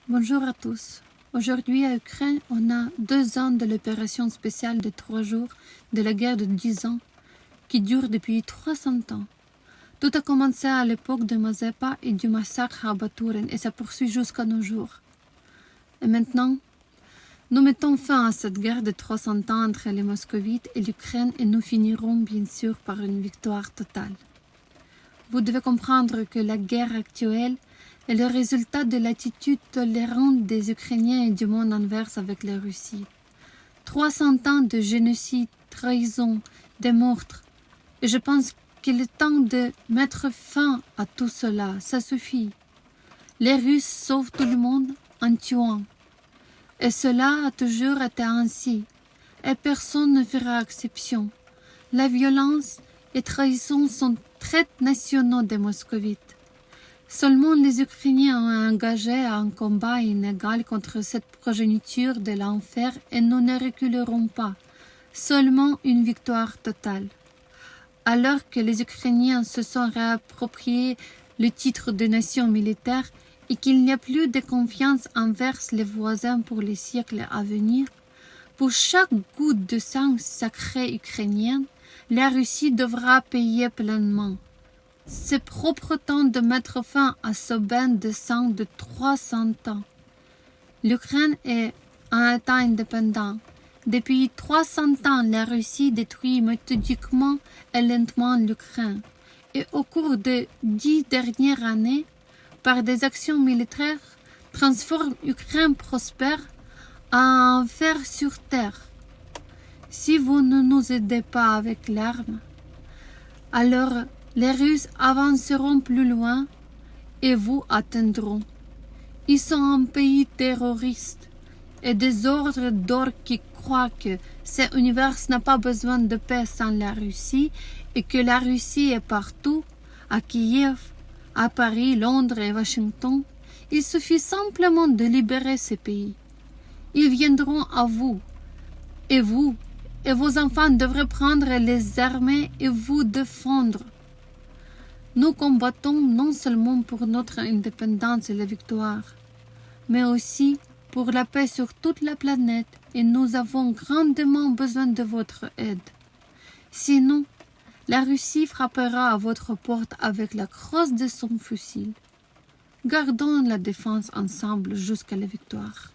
Bonjour à tous. Aujourd'hui à Ukraine, on a 2 ans de l'opération spéciale de 3 jours de la guerre de 10 ans qui dure depuis 300 ans. Tout a commencé à l'époque de Mazepa et du massacre à Baturin et ça poursuit jusqu'à nos jours. Et maintenant, nous mettons fin à cette guerre de 300 ans entre les moscovites et l'Ukraine et nous finirons bien sûr par une victoire totale. Vous devez comprendre que la guerre actuelle est le résultat de l'attitude tolérante des Ukrainiens et du monde inverse avec la Russie. 300 ans de génocide, trahison, de meurtres. Et je pense qu'il est temps de mettre fin à tout cela. Ça suffit. Les Russes sauvent tout le monde en tuant. Et cela a toujours été ainsi. Et personne ne fera exception. La violence et trahison sont traits nationaux des moscovites. Seulement les Ukrainiens ont engagé un combat inégal contre cette progéniture de l'enfer et nous ne reculerons pas. Seulement une victoire totale. Alors que les Ukrainiens se sont réappropriés le titre de nation militaire et qu'il n'y a plus de confiance envers les voisins pour les siècles à venir, pour chaque goutte de sang sacré ukrainien, la Russie devra payer pleinement. C'est propre temps de mettre fin à ce bain de sang de 300 ans. L'Ukraine est un État indépendant. Depuis 300 ans, la Russie détruit méthodiquement et lentement l'Ukraine. Et au cours des 10 dernières années, par des actions militaires, transforme l'Ukraine prospère en enfer sur terre. Si vous ne nous aidez pas avec l'arme, alors les Russes avanceront plus loin et vous atteindront. Ils sont un pays terroriste et des ordres d'or qui croient que cet univers n'a pas besoin de paix sans la Russie et que la Russie est partout, à Kiev, à Paris, Londres et Washington. Il suffit simplement de libérer ces pays. Ils viendront à vous et vos enfants devraient prendre les armes et vous défendre. Nous combattons non seulement pour notre indépendance et la victoire, mais aussi pour la paix sur toute la planète et nous avons grandement besoin de votre aide. Sinon, la Russie frappera à votre porte avec la crosse de son fusil. Gardons la défense ensemble jusqu'à la victoire.